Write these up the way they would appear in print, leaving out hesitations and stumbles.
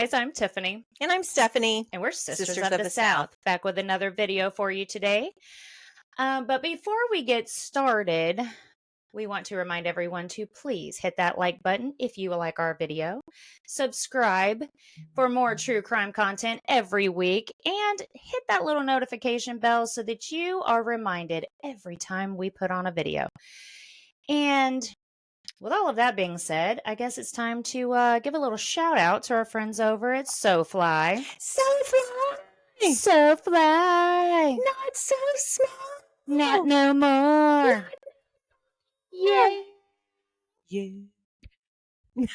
guys, I'm Tiffany. And I'm Stephanie. And we're Sisters of the South. Back with another video for you today. But before we get started, we want to remind everyone to please hit that like button if you like our video. Subscribe for more true crime content every week. And hit that little notification bell so that you are reminded every time we put on a video. And with all of that being said, I guess it's time to give a little shout out to our friends over at SoFly. SoFly! SoFly! Not so small! Not no more! Yay! Yeah.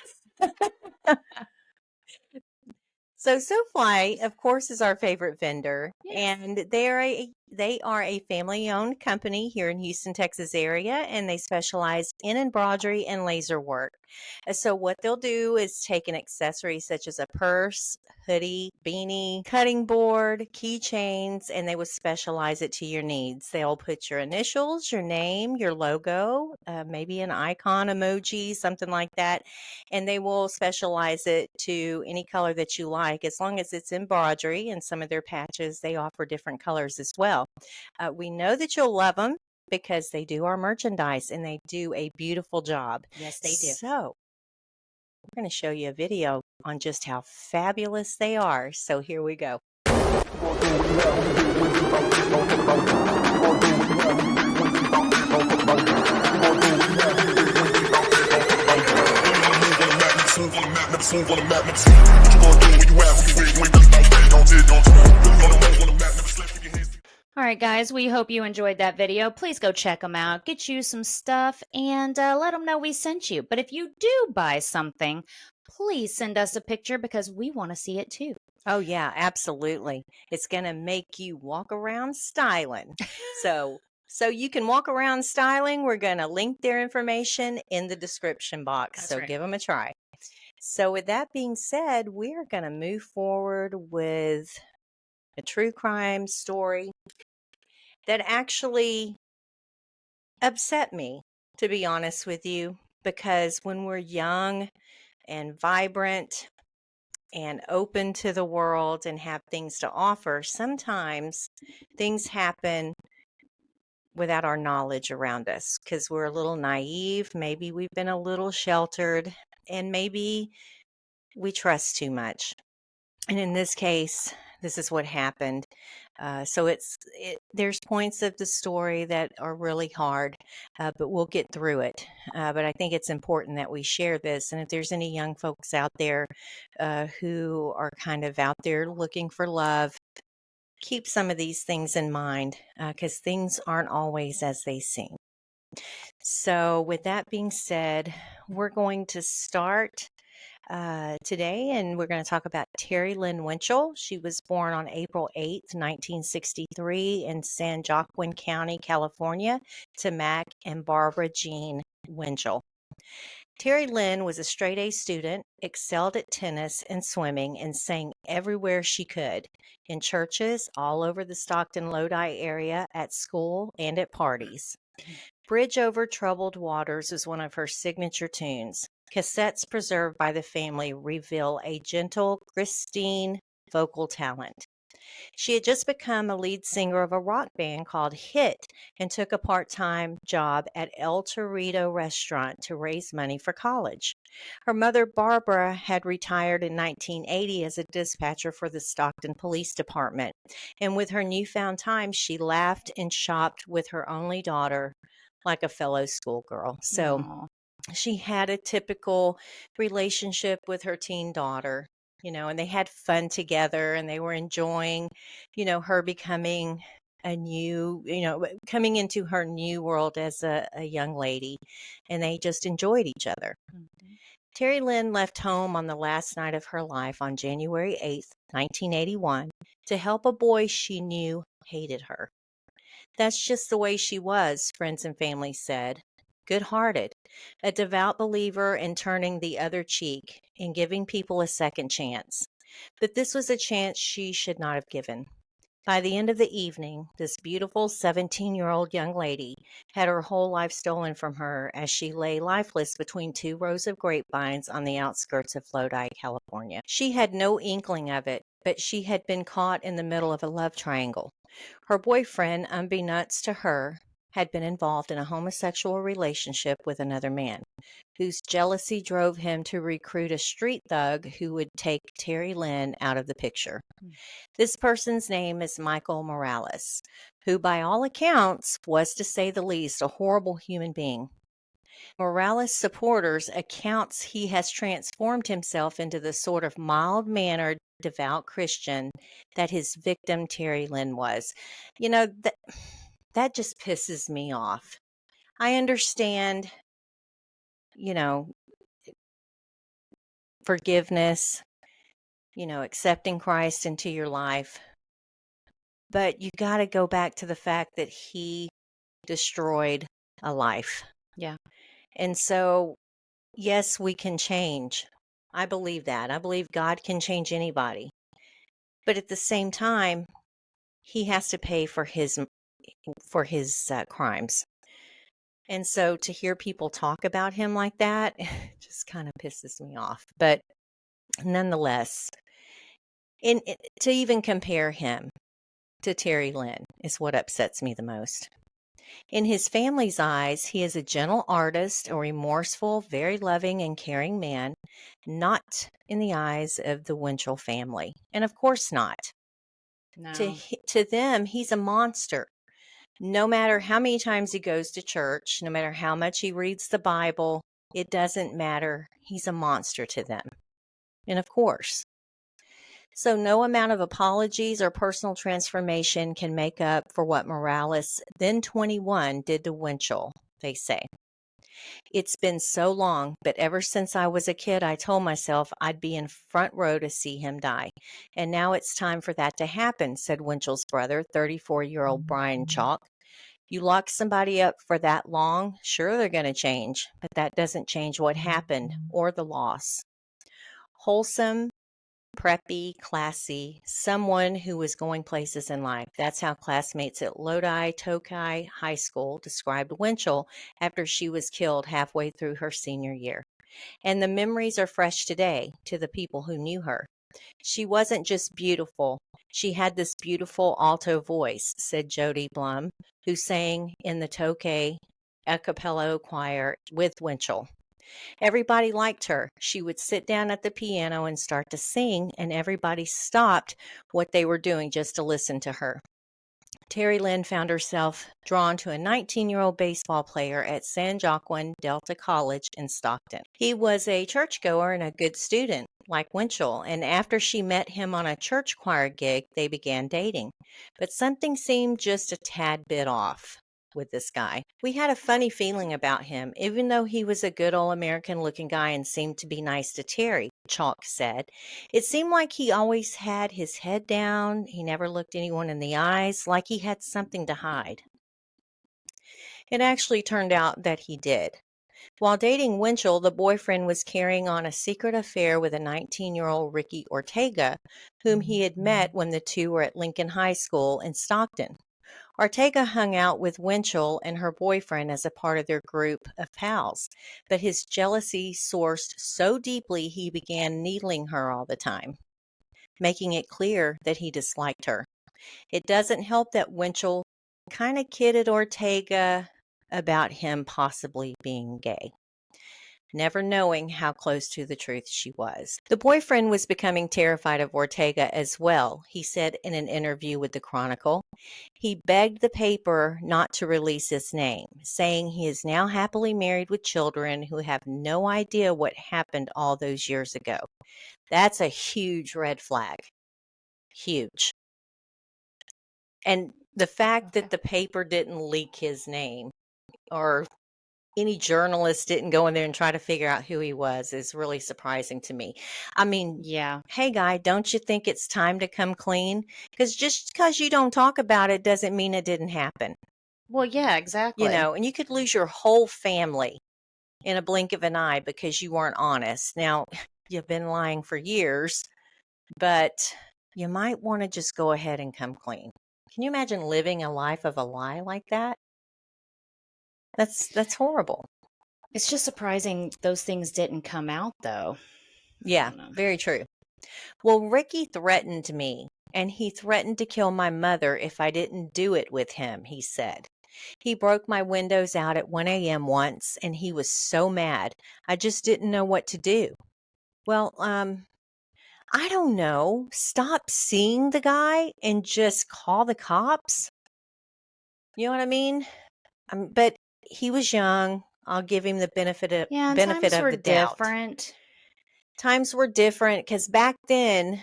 So SoFly, of course, is our favorite vendor, and they are a family-owned company here in Houston, Texas area, and they specialize in embroidery and laser work. So what they'll do is take an accessory such as a purse, hoodie, beanie, cutting board, keychains, and they will specialize it to your needs. They'll put your initials, your name, your logo, maybe an icon emoji, something like that, and they will specialize it to any color that you like, as long as it's embroidery. And some of their patches, they offer different colors as well. We know that you'll love them because they do our merchandise and they do a beautiful job. Yes, they do. So we're going to show you a video on just how fabulous they are. So here we go. All right, guys, we hope you enjoyed that video. Please go check them out, get you some stuff, and let them know we sent you. But if you do buy something, please send us a picture because we want to see it too. Oh, yeah, absolutely. It's going to make you walk around styling. So you can walk around styling. We're going to link their information in the description box. That's so right. Give them a try. So with that being said, we're going to move forward with a true crime story that actually upset me, to be honest with you, because when we're young and vibrant and open to the world and have things to offer, sometimes things happen without our knowledge around us because we're a little naive. Maybe we've been a little sheltered, and maybe we trust too much. And in this case, this is what happened. There's points of the story that are really hard, but we'll get through it. But I think it's important that we share this. And if there's any young folks out there who are kind of out there looking for love, keep some of these things in mind because things aren't always as they seem. So with that being said, we're going to start today, and we're going to talk about Terri Winchell. She was born on April 8th, 1963 in San Joaquin County, California, to Mac and Barbara Jean Winchell. Terri Lynn was a straight-A student, excelled at tennis and swimming, and sang everywhere she could, in churches all over the Stockton-Lodi area, at school, and at parties. Bridge Over Troubled Waters is one of her signature tunes. Cassettes preserved by the family reveal a gentle, pristine vocal talent. She had just become a lead singer of a rock band called Hit and took a part-time job at El Torito restaurant to raise money for college. Her mother, Barbara, had retired in 1980 as a dispatcher for the Stockton Police Department. And with her newfound time, she laughed and shopped with her only daughter like a fellow schoolgirl. So Aww. She had a typical relationship with her teen daughter, and they had fun together and they were enjoying, her becoming coming into her new world as a young lady, and they just enjoyed each other. Mm-hmm. Terri Lynn left home on the last night of her life on January 8th, 1981, to help a boy she knew hated her. That's just the way she was, friends and family said. Good-hearted, a devout believer in turning the other cheek and giving people a second chance. But this was a chance she should not have given. By the end of the evening, this beautiful 17-year-old young lady had her whole life stolen from her as she lay lifeless between two rows of grapevines on the outskirts of Lodi, California. She had no inkling of it, but she had been caught in the middle of a love triangle. Her boyfriend, unbeknownst to her, had been involved in a homosexual relationship with another man, whose jealousy drove him to recruit a street thug who would take Terry Lynn out of the picture. Mm. This person's name is Michael Morales, who, by all accounts, was, to say the least, a horrible human being. Morales' supporters accounts he has transformed himself into the sort of mild-mannered, devout Christian that his victim Terry Lynn was. You know, that just pisses me off. I understand, you know, forgiveness, accepting Christ into your life, but you got to go back to the fact that he destroyed a life. Yeah. And so, yes, we can change. I believe that. I believe God can change anybody. But at the same time, he has to pay for his crimes. And so to hear people talk about him like that just kind of pisses me off. But nonetheless, to even compare him to Terry Lynn is what upsets me the most. In his family's eyes, he is a gentle artist, a remorseful, very loving and caring man, not in the eyes of the Winchell family. And of course not. No. To them, he's a monster. No matter how many times he goes to church, no matter how much he reads the Bible, it doesn't matter. He's a monster to them. And of course. So no amount of apologies or personal transformation can make up for what Morales, then 21, did to Winchell, they say. It's been so long, but ever since I was a kid, I told myself I'd be in front row to see him die. And now it's time for that to happen, said Winchell's brother, 34-year-old Brian Chalk. You lock somebody up for that long, sure they're going to change, but that doesn't change what happened or the loss. Wholesome, preppy, classy, someone who was going places in life. That's how classmates at Lodi Tokai High School described Winchell after she was killed halfway through her senior year. And the memories are fresh today to the people who knew her. She wasn't just beautiful. She had this beautiful alto voice, said Jody Blum, who sang in the Tokay a cappella choir with Winchell. Everybody liked her. She would sit down at the piano and start to sing, and everybody stopped what they were doing just to listen to her. Terry Lynn found herself drawn to a 19-year-old baseball player at San Joaquin Delta College in Stockton. He was a churchgoer and a good student, like Winchell, and after she met him on a church choir gig, they began dating. But something seemed just a tad bit off with this guy. We had a funny feeling about him, even though he was a good old American looking guy and seemed to be nice to Terry, Chalk said. It seemed like he always had his head down. He never looked anyone in the eyes, like he had something to hide. It actually turned out that he did. While dating Winchell, the boyfriend was carrying on a secret affair with a 19-year-old Ricky Ortega, whom he had met when the two were at Lincoln High School in Stockton. Ortega hung out with Winchell and her boyfriend as a part of their group of pals, but his jealousy sourced so deeply he began needling her all the time, making it clear that he disliked her. It doesn't help that Winchell kind of kidded Ortega about him possibly being gay, never knowing how close to the truth she was. The boyfriend was becoming terrified of Ortega as well, he said in an interview with the Chronicle. He begged the paper not to release his name, saying he is now happily married with children who have no idea what happened all those years ago. That's a huge red flag. Huge. And the fact Okay. that the paper didn't leak his name or any journalist didn't go in there and try to figure out who he was is really surprising to me. I mean, Yeah. hey, guy, don't you think it's time to come clean? Because just because you don't talk about it doesn't mean it didn't happen. Well, yeah, exactly. And you could lose your whole family in a blink of an eye because you weren't honest. Now, you've been lying for years, but, you might want to just go ahead and come clean. Can you imagine living a life of a lie like that? That's horrible. It's just surprising those things didn't come out, though. I Yeah, don't know. very true. Well, Ricky threatened me, and he threatened to kill my mother if I didn't do it with him, he said. He broke my windows out at 1 a.m. once, and he was so mad. I just didn't know what to do. Well, I don't know. Stop seeing the guy and just call the cops. You know what I mean? But he was young. I'll give him the Yeah, and benefit times of were the doubt. different. Times were different because back then,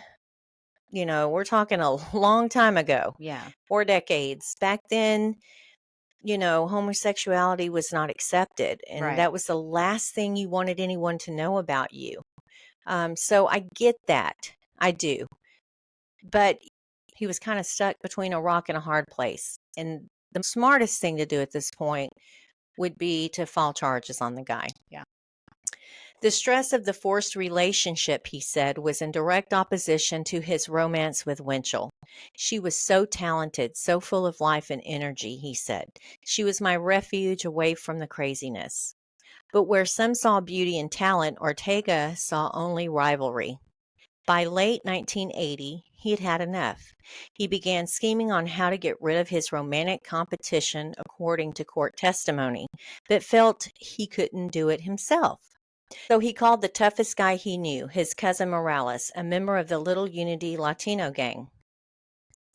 we're talking a long time ago, Yeah, 4 decades. Back then, homosexuality was not accepted, and right. that was the last thing you wanted anyone to know about you. So I get that. I do. But he was kind of stuck between a rock and a hard place. And the smartest thing to do at this point would be to file charges on the guy. Yeah. The stress of the forced relationship, he said, was in direct opposition to his romance with Winchell. She was so talented, so full of life and energy, he said. She was my refuge away from the craziness. But where some saw beauty and talent, Ortega saw only rivalry. By late 1980, he had had enough. He began scheming on how to get rid of his romantic competition, according to court testimony, but felt he couldn't do it himself. So he called the toughest guy he knew, his cousin Morales, a member of the Little Unity Latino gang.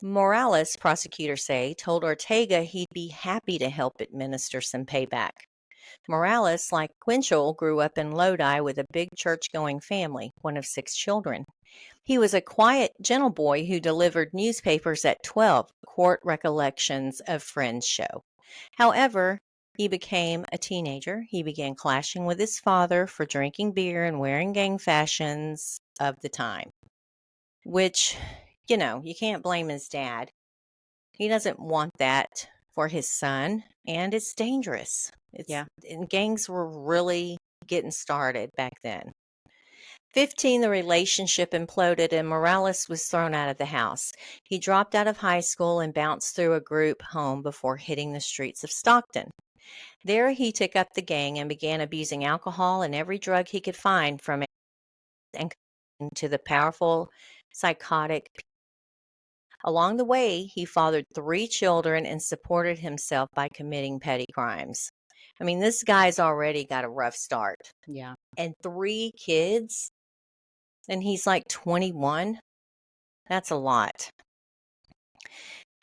Morales, prosecutors say, told Ortega he'd be happy to help administer some payback. Morales, like Winchell, grew up in Lodi with a big church-going family, one of 6 children. He was a quiet, gentle boy who delivered newspapers at 12, Court Recollections of Friends show. However, he became a teenager. He began clashing with his father for drinking beer and wearing gang fashions of the time, which, you can't blame his dad. He doesn't want that for his son, and it's dangerous. Yeah. And gangs were really getting started back then. 15, the relationship imploded and Morales was thrown out of the house. He dropped out of high school and bounced through a group home before hitting the streets of Stockton. There, he took up the gang and began abusing alcohol and every drug he could find, from and to the powerful psychotic. Along the way, he fathered 3 children and supported himself by committing petty crimes. I mean, this guy's already got a rough start. Yeah. And 3 kids? And he's like 21? That's a lot.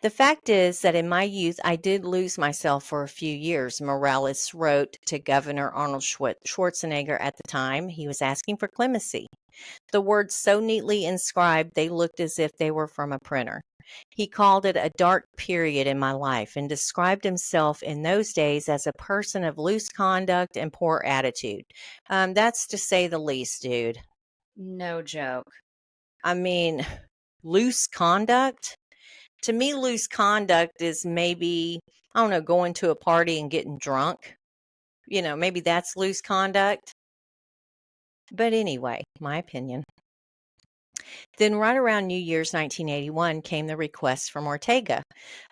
The fact is that in my youth, I did lose myself for a few years, Morales wrote to Governor Arnold Schwarzenegger at the time. He was asking for clemency. The words so neatly inscribed, they looked as if they were from a printer. He called it a dark period in my life and described himself in those days as a person of loose conduct and poor attitude. That's to say the least, dude. No joke. I mean, loose conduct? To me, loose conduct is maybe, I don't know, going to a party and getting drunk. Maybe that's loose conduct. But anyway, my opinion. Then, right around New Year's 1981, came the request from Ortega.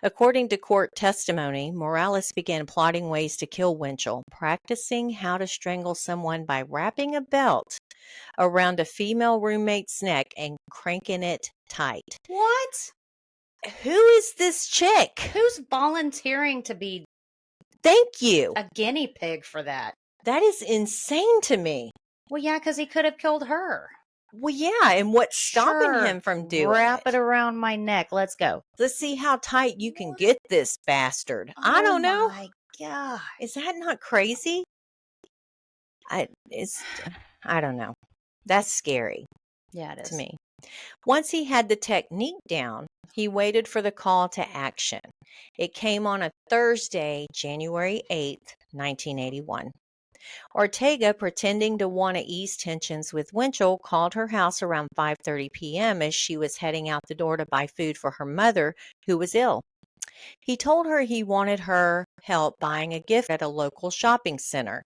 According to court testimony, Morales began plotting ways to kill Winchell, practicing how to strangle someone by wrapping a belt around a female roommate's neck and cranking it tight. What? Who is this chick? Who's volunteering to be Thank you. a guinea pig for that? That is insane to me. Well, yeah, because he could have killed her. Well, yeah, and what's stopping Sure, him from doing wrap it? it around my neck. Let's go. Let's see how tight you can get this bastard. I don't know. Oh my God. Is that not crazy? I don't know. That's scary Yeah, it is. to me. Once he had the technique down, he waited for the call to action. It came on a Thursday, January 8th, 1981. Ortega, pretending to want to ease tensions with Winchell, called her house around 5:30 p.m. as she was heading out the door to buy food for her mother, who was ill. He told her he wanted her help buying a gift at a local shopping center.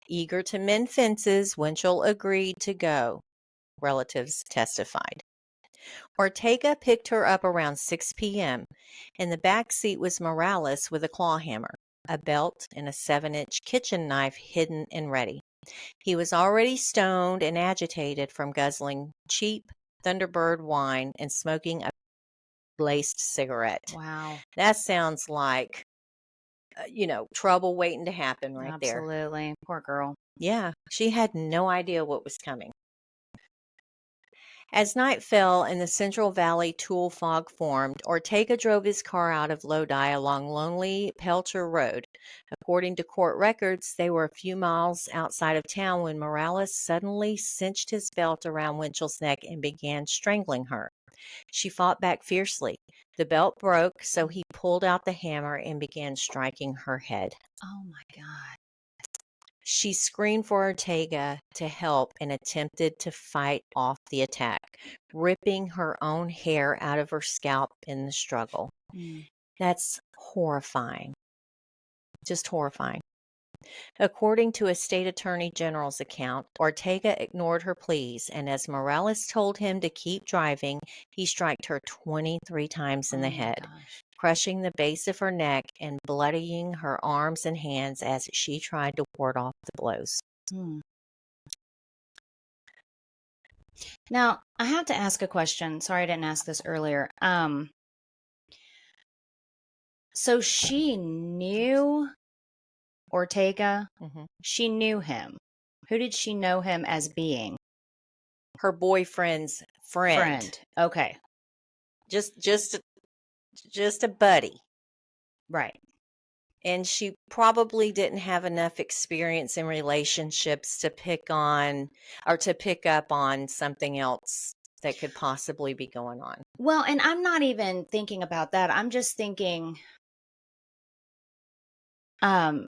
Eager to mend fences, Winchell agreed to go, relatives testified. Ortega picked her up around 6 p.m. In the back seat was Morales with a claw hammer, a belt, and a 7-inch kitchen knife hidden and ready. He was already stoned and agitated from guzzling cheap Thunderbird wine and smoking a laced cigarette. Wow. That sounds like, trouble waiting to happen right there. Absolutely. Poor girl. Yeah, she had no idea what was coming. As night fell and the Central Valley tool fog formed, Ortega drove his car out of Lodi along lonely Pelcher Road. According to court records, they were a few miles outside of town when Morales suddenly cinched his belt around Winchell's neck and began strangling her. She fought back fiercely. The belt broke, so he pulled out the hammer and began striking her head. Oh my God. She screamed for Ortega to help and attempted to fight off the attack, ripping her own hair out of her scalp in the struggle. Mm. That's horrifying. Just horrifying. According to a state attorney general's account, Ortega ignored her pleas, and as Morales told him to keep driving, he struck her 23 times in the Oh my head, gosh. crushing the base of her neck and bloodying her arms and hands as she tried to ward off the blows. Hmm. Now, I have to ask a question. Sorry I didn't ask this earlier. So she knew Ortega. Mhm. She knew him. Who did she know him as being? Her boyfriend's friend. Okay. Just a buddy. Right. And she probably didn't have enough experience in relationships to pick up on something else that could possibly be going on. Well, and I'm not even thinking about that. I'm just thinking, um,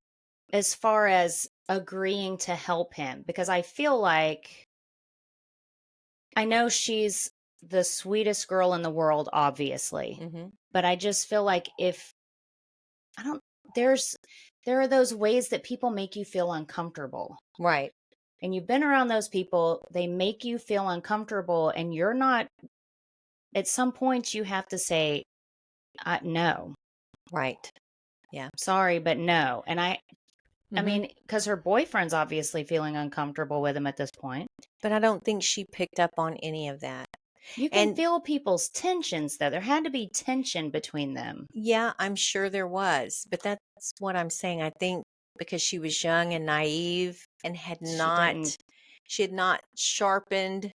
as far as agreeing to help him, because I feel like I know she's the sweetest girl in the world, obviously, Mhm. but I just feel like if I don't, there's, there are those ways that people make you feel uncomfortable. Right. And you've been around those people, they make you feel uncomfortable, and you're not, at some point, you have to say, no, Right. Yeah. sorry, but no. And I Mhm. mean, because her boyfriend's obviously feeling uncomfortable with him at this point. But I don't think she picked up on any of that. You can And feel people's tensions, though. There had to be tension between them. yeah, I'm sure there was, but that's what I'm saying. I think because she was young and naive and She didn't. she had not sharpened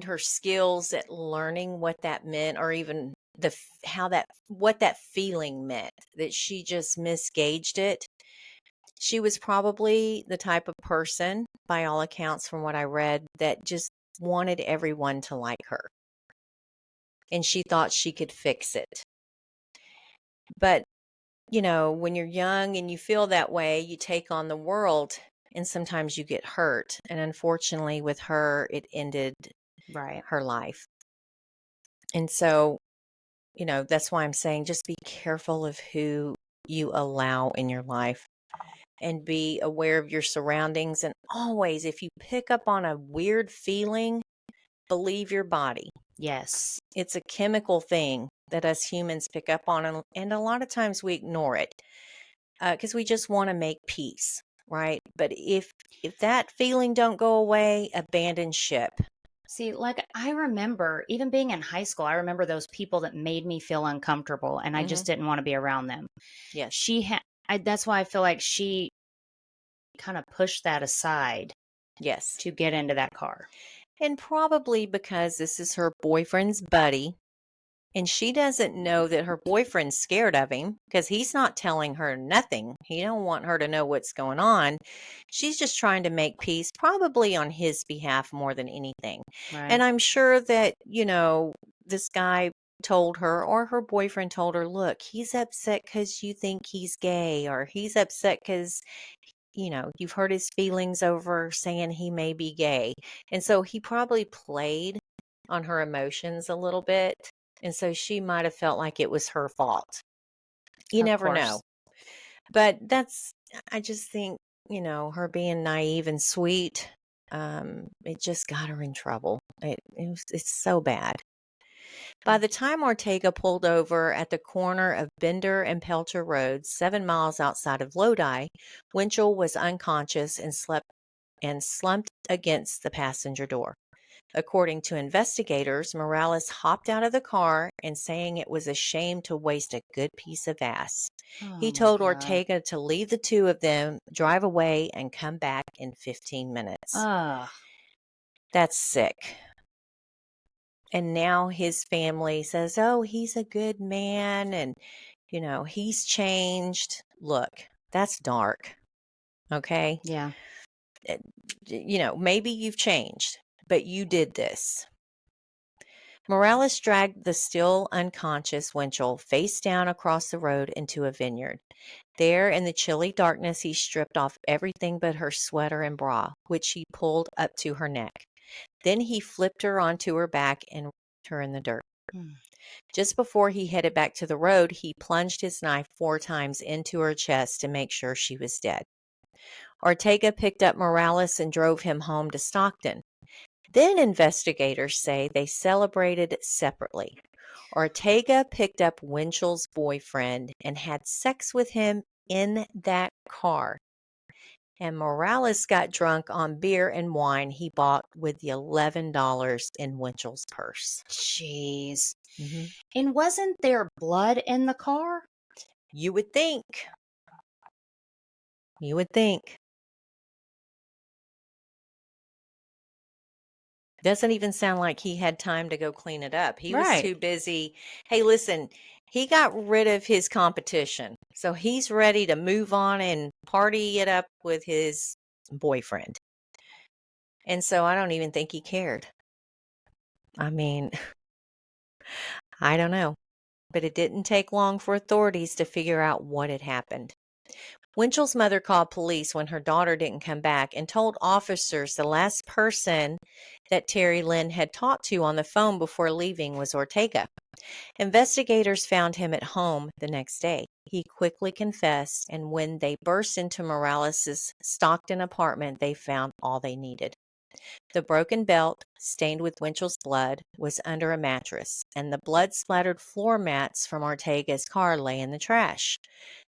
her skills at learning what that meant, or even what that feeling meant, that she just misgauged it. She was probably the type of person, by all accounts from what I read, that just wanted everyone to like her. And she thought she could fix it. But, when you're young and you feel that way, you take on the world and sometimes you get hurt. And unfortunately, with her, it ended Right. her life. And so, that's why I'm saying just be careful of who you allow in your life and be aware of your surroundings. And always, if you pick up on a weird feeling, believe your body. Yes. It's a chemical thing that us humans pick up on, and a lot of times we ignore it because we just want to make peace, right? But if that feeling don't go away, abandon ship. See, like I remember even being in high school, I remember those people that made me feel uncomfortable and I Hmm. just didn't want to be around them. Yes. She had, that's why I feel like she kind of pushed that aside Yes. to get into that car. And probably because this is her boyfriend's buddy. And she doesn't know that her boyfriend's scared of him because he's not telling her nothing. He don't want her to know what's going on. She's just trying to make peace, probably on his behalf more than anything. Right. And I'm sure that, this guy told her, or her boyfriend told her, look, he's upset because you think he's gay, or he's upset because, you've hurt his feelings over saying he may be gay. And so he probably played on her emotions a little bit. And so she might have felt like it was her fault. You Of never know. course. But I just think, her being naive and sweet, it just got her in trouble. It's so bad. By the time Ortega pulled over at the corner of Bender and Pelter Roads, 7 miles outside of Lodi, Winchell was unconscious and slumped against the passenger door. According to investigators, Morales hopped out of the car and saying it was a shame to waste a good piece of ass. Oh He my told God. Ortega to leave the two of them, drive away, and come back in 15 minutes. Ugh. That's sick. And now his family says, oh, he's a good man and, he's changed. Look, that's dark. Okay. Yeah. Maybe you've changed, but you did this. Morales dragged the still unconscious Winchell face down across the road into a vineyard. There, in the chilly darkness, he stripped off everything but her sweater and bra, which he pulled up to her neck. Then he flipped her onto her back and rolled her in the dirt. Hmm. Just before he headed back to the road, he plunged his knife 4 times into her chest to make sure she was dead. Ortega picked up Morales and drove him home to Stockton. Then investigators say they celebrated separately. Ortega picked up Winchell's boyfriend and had sex with him in that car. And Morales got drunk on beer and wine he bought with the $11 in Winchell's purse. Jeez. Mm-hmm. And wasn't there blood in the car? You would think. You would think. Doesn't even sound like he had time to go clean it up. He was too busy. Hey, listen, he got rid of his competition. So he's ready to move on and party it up with his boyfriend. And so I don't even think he cared. I mean, I don't know. But it didn't take long for authorities to figure out what had happened. Winchell's mother called police when her daughter didn't come back and told officers the last person that Terri Lynn had talked to on the phone before leaving was Ortega. Investigators found him at home the next day. He quickly confessed, and when they burst into Morales' Stockton apartment, they found all they needed. The broken belt, stained with Winchell's blood, was under a mattress, and the blood-splattered floor mats from Ortega's car lay in the trash.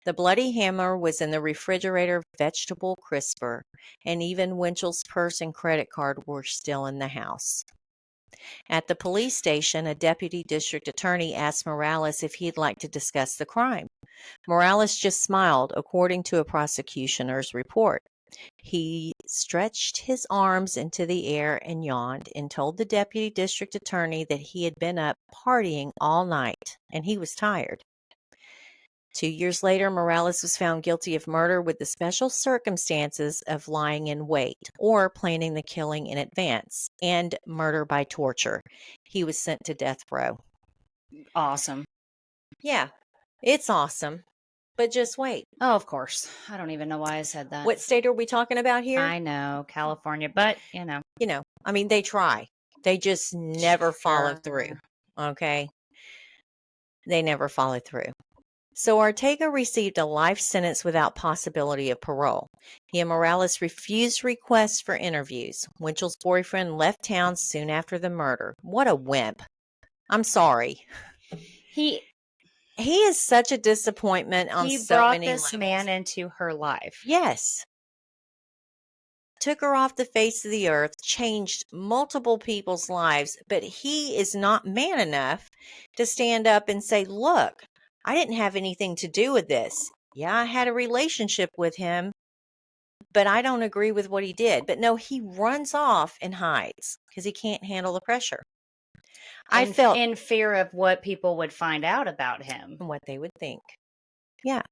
The bloody hammer was in the refrigerator vegetable crisper, and even Winchell's purse and credit card were still in the house. At the police station, a deputy district attorney asked Morales if he'd like to discuss the crime. Morales just smiled, according to a prosecutioner's report. He stretched his arms into the air and yawned and told the deputy district attorney that he had been up partying all night and he was tired. 2 years later, Morales was found guilty of murder with the special circumstances of lying in wait or planning the killing in advance, and murder by torture. He was sent to death row. Awesome. Yeah, it's awesome. But just wait. Oh, of course. I don't even know why I said that. What state are we talking about here? I know, California, but I mean, they try. They just never follow through. Sure. Okay? They never follow through. So Ortega received a life sentence without possibility of parole. He and Morales refused requests for interviews. Winchell's boyfriend left town soon after the murder. What a wimp. I'm sorry. He is such a disappointment on so brought many this levels. man into her life. Yes. Took her off the face of the earth, changed multiple people's lives, but he is not man enough to stand up and say, look, I didn't have anything to do with this. Yeah, I had a relationship with him, but I don't agree with what he did. But no, he runs off and hides because he can't handle the pressure. I felt in fear of what people would find out about him. and what they would think. Yeah.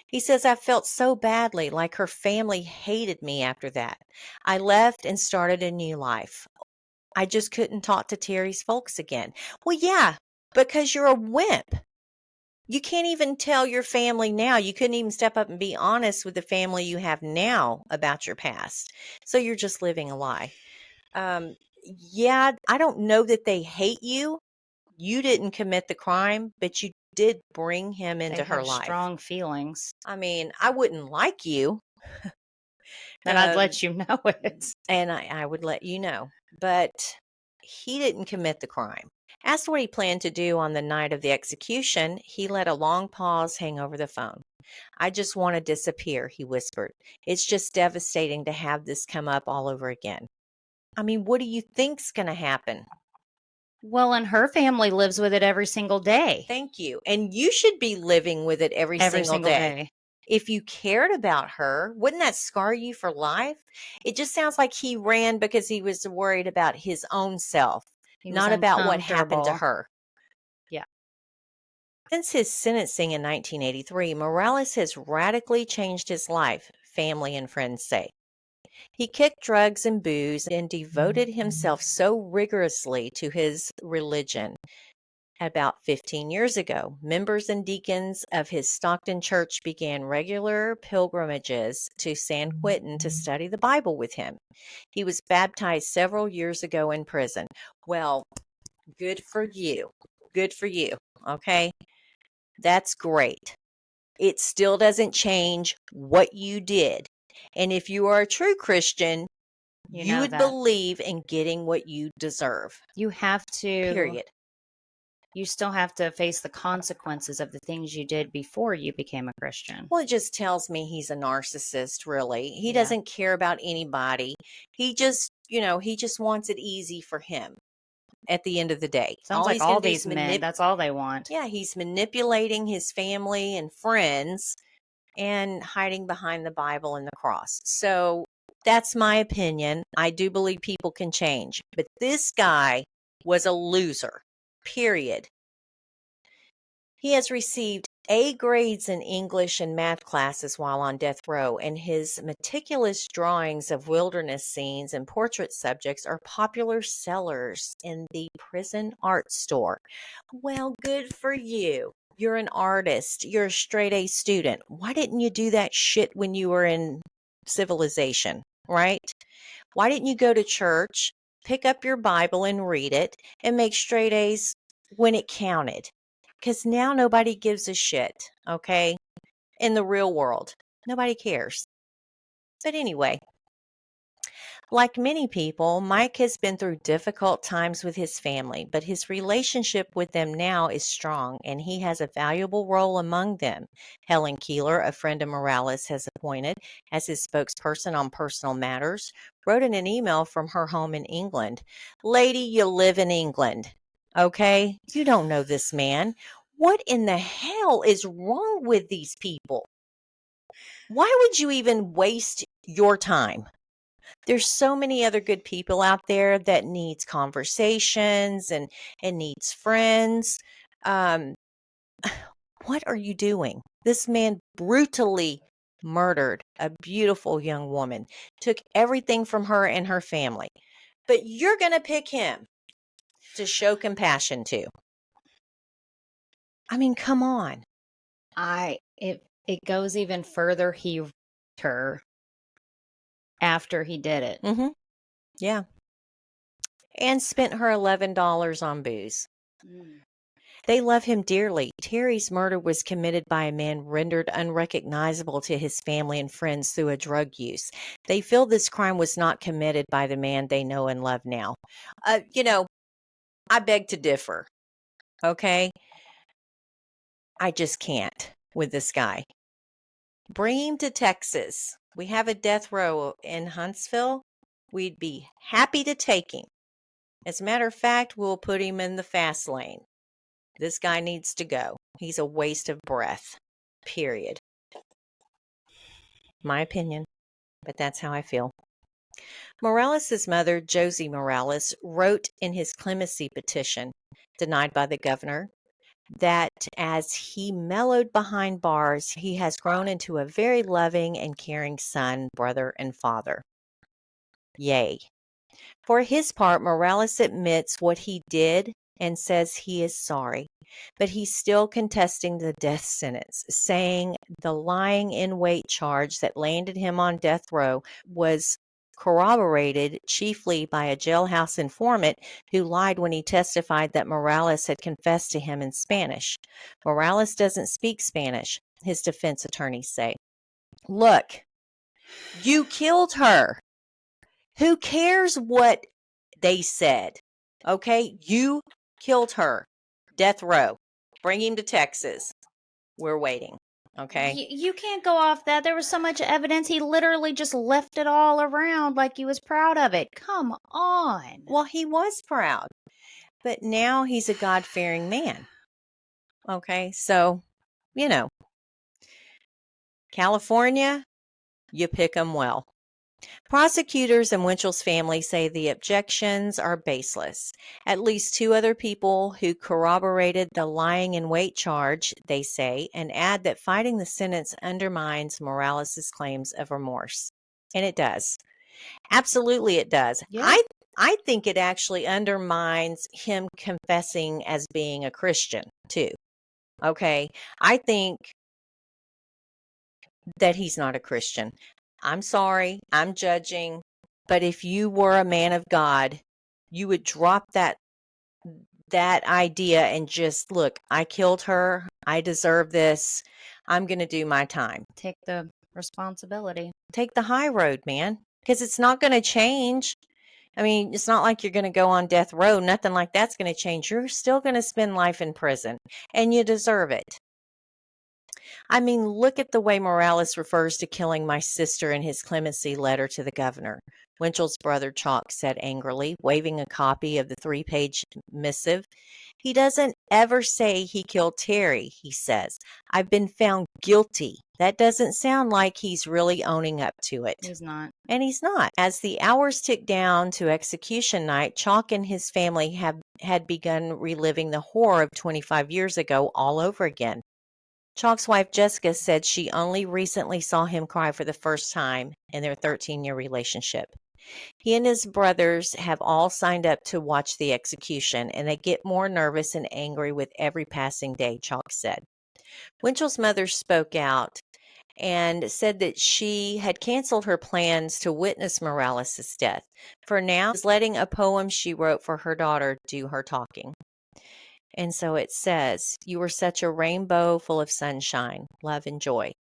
He says, I felt so badly, like her family hated me after that. I left and started a new life. I just couldn't talk to Terri's folks again. Well, yeah, because you're a wimp. You can't even tell your family now. You couldn't even step up and be honest with the family you have now about your past. So you're just living a lie. Yeah, I don't know that they hate you. You didn't commit the crime, but you did bring him into her life. Strong feelings. I mean, I wouldn't like you. Then I'd let you know it. And I would let you know. But he didn't commit the crime. Asked what he planned to do on the night of the execution, he let a long pause hang over the phone. I just want to disappear, he whispered. It's just devastating to have this come up all over again. I mean, what do you think's going to happen? Well, and her family lives with it every single day. Thank you. And you should be living with it every Every single single day. day. If you cared about her, wouldn't that scar you for life? It just sounds like he ran because he was worried about his own self, He was not about what happened to uncomfortable. her. Yeah. Since his sentencing in 1983, Morales has radically changed his life, family and friends say. He kicked drugs and booze and devoted himself so rigorously to his religion. About 15 years ago, members and deacons of his Stockton church began regular pilgrimages to San Quentin to study the Bible with him. He was baptized several years ago in prison. Well, good for you. Good for you. Okay. That's great. It still doesn't change what you did. And if you are a true Christian, You you know would that. believe in getting what you deserve. You have to, Period. you still have to face the consequences of the things you did before you became a Christian. Well, it just tells me he's a narcissist, really. He Yeah. doesn't care about anybody. He just, he just wants it easy for him at the end of the day. Sounds All like he's going all to do is these men, that's all they want. yeah, he's manipulating his family and friends and hiding behind the Bible and the cross. So that's my opinion. I do believe people can change, but this guy was a loser, period. He has received A grades in English and math classes while on death row, and his meticulous drawings of wilderness scenes and portrait subjects are popular sellers in the prison art store. Well, good for you. You're an artist. You're a straight A student. Why didn't you do that shit when you were in civilization, right? Why didn't you go to church, pick up your Bible and read it, and make straight A's when it counted? Because now nobody gives a shit, okay? In the real world, nobody cares. But anyway, like many people, Mike has been through difficult times with his family, but his relationship with them now is strong and he has a valuable role among them. Helen Keeler, a friend of Morales has appointed as his spokesperson on personal matters, wrote in an email from her home in England. Lady, you live in England, okay? You don't know this man. What in the hell is wrong with these people? Why would you even waste your time? There's so many other good people out there that needs conversations and needs friends. Um, what are you doing? This man brutally murdered a beautiful young woman, took everything from her and her family. But you're going to pick him to show compassion to. I mean, come on. It goes even further. He raped her after he did it. Mm-hmm. Yeah. And spent her $11 on booze. They love him dearly. Terry's murder was committed by a man rendered unrecognizable to his family and friends through a drug use. They feel this crime was not committed by the man they know and love now. I beg to differ. Okay? I just can't with this guy. Bring him to Texas. We have a death row in Huntsville. We'd be happy to take him. As a matter of fact, we'll put him in the fast lane. This guy needs to go. He's a waste of breath. Period. My opinion, but that's how I feel. Morales' mother, Josie Morales, wrote in his clemency petition, denied by the governor, that as he mellowed behind bars, he has grown into a very loving and caring son, brother, and father. Yay. For his part, Morales admits what he did and says he is sorry, but he's still contesting the death sentence, saying the lying in wait charge that landed him on death row was corroborated chiefly by a jailhouse informant who lied when he testified that Morales had confessed to him in Spanish. Morales doesn't speak Spanish, his defense attorneys say. Look, you killed her. Who cares what they said? Okay? You killed her. Death row. Bring him to Texas. We're waiting. Okay? You can't go off that. There was so much evidence. He literally just left it all around like he was proud of it. Come on. Well, he was proud, but now he's a God-fearing man. Okay? So, you know, California, you pick them well. Prosecutors and Winchell's family say the objections are baseless. At least two other people who corroborated the lying in wait charge, they say, and add that fighting the sentence undermines Morales' claims of remorse. And it does. Absolutely it does. Yeah. I think it actually undermines him confessing as being a Christian, too. Okay? I think that he's not a Christian. I'm sorry, I'm judging, but if you were a man of God, you would drop that idea and just look, I killed her, I deserve this. I'm going to do my time. Take the responsibility. Take the high road, man, because it's not going to change. I mean, it's not like you're going to go on death row. Nothing like that's going to change. You're still going to spend life in prison, and you deserve it. I mean, look at the way Morales refers to killing my sister in his clemency letter to the governor. Winchell's brother Chalk said angrily, waving a copy of the 3-page missive. He doesn't ever say he killed Terri, he says. I've been found guilty. That doesn't sound like he's really owning up to it. He's not. And he's not. As the hours tick down to execution night, Chalk and his family had begun reliving the horror of 25 years ago all over again. Chalk's wife Jessica said she only recently saw him cry for the first time in their 13-year relationship. He and his brothers have all signed up to watch the execution, and they get more nervous and angry with every passing day, Chalk said. Winchell's mother spoke out and said that she had canceled her plans to witness Morales' death. For now, she's letting a poem she wrote for her daughter do her talking. And so it says, you were such a rainbow full of sunshine, love, and joy.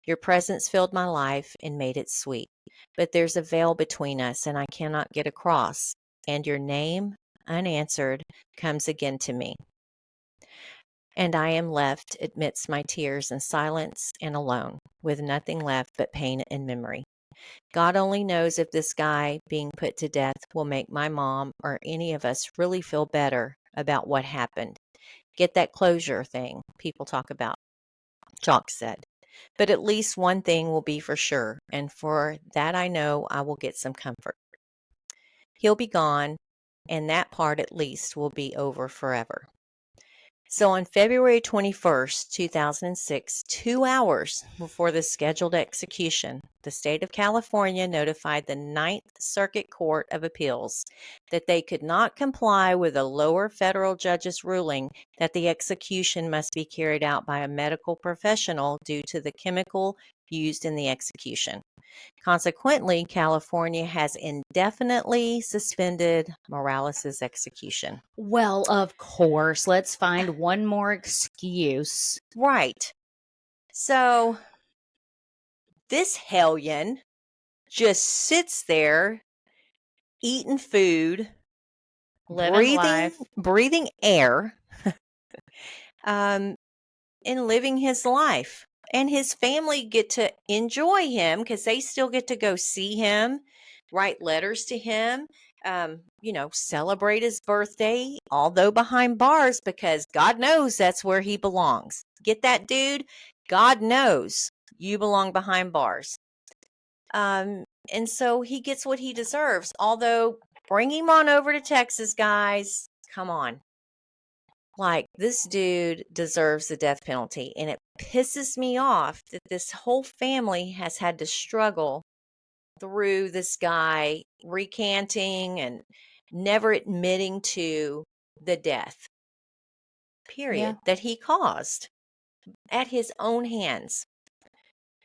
Your presence filled my life and made it sweet. But there's a veil between us, and I cannot get across. And your name, unanswered, comes again to me. And I am left amidst my tears and silence and alone, with nothing left but pain and memory. God only knows if this guy being put to death will make my mom or any of us really feel better about what happened. Get that closure thing people talk about, Chalk said. But at least one thing will be for sure, and for that I know I will get some comfort. He'll be gone, and that part at least will be over forever. So on February 21st, 2006, 2 hours before the scheduled execution, the state of California notified the Ninth Circuit Court of Appeals that they could not comply with a lower federal judge's ruling that the execution must be carried out by a medical professional due to the chemical used in the execution. Consequently, California has indefinitely suspended Morales' execution. Well, of course. Let's find one more excuse. Right. So this hellion just sits there eating food, Living life. breathing air, and living his life. And his family get to enjoy him because they still get to go see him, write letters to him, celebrate his birthday, although behind bars, because God knows that's where he belongs. Get that, dude? God knows you belong behind bars. And so he gets what he deserves. Although, bring him on over to Texas, guys. Come on. Like, this dude deserves the death penalty. And it pisses me off that this whole family has had to struggle through this guy recanting and never admitting to the death, period, that he caused at his own hands.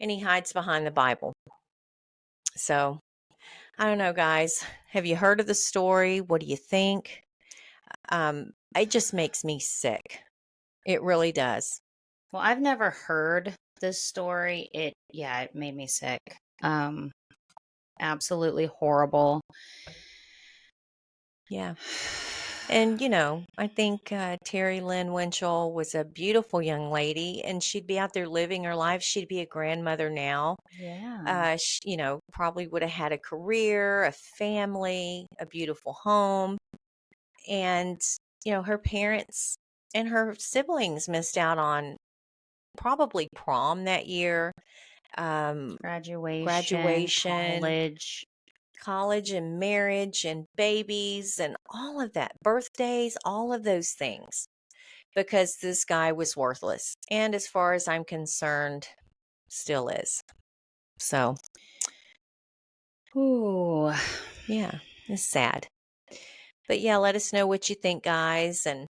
And he hides behind the Bible. So, I don't know, guys. Have you heard of the story? What do you think? It just makes me sick. It really does. Well, I've never heard this story. It made me sick. Absolutely horrible. Yeah. And, I think Terry Lynn Winchell was a beautiful young lady, and she'd be out there living her life. She'd be a grandmother now. Yeah. Probably would have had a career, a family, a beautiful home. And, her parents and her siblings missed out on probably prom that year, Graduation, graduation, college. college and marriage and babies and all of that, birthdays, all of those things, because this guy was worthless. And as far as I'm concerned, still is. So, Ooh. yeah, it's sad. But yeah, let us know what you think, guys. And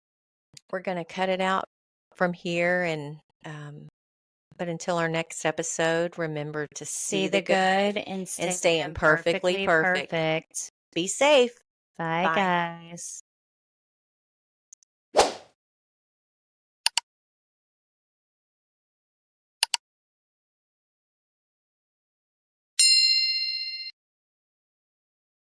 we're going to cut it out from here. But until our next episode, remember to See see the the good good and and stay stay in imperfectly perfectly perfect. perfect. Be safe. Bye, Bye. guys.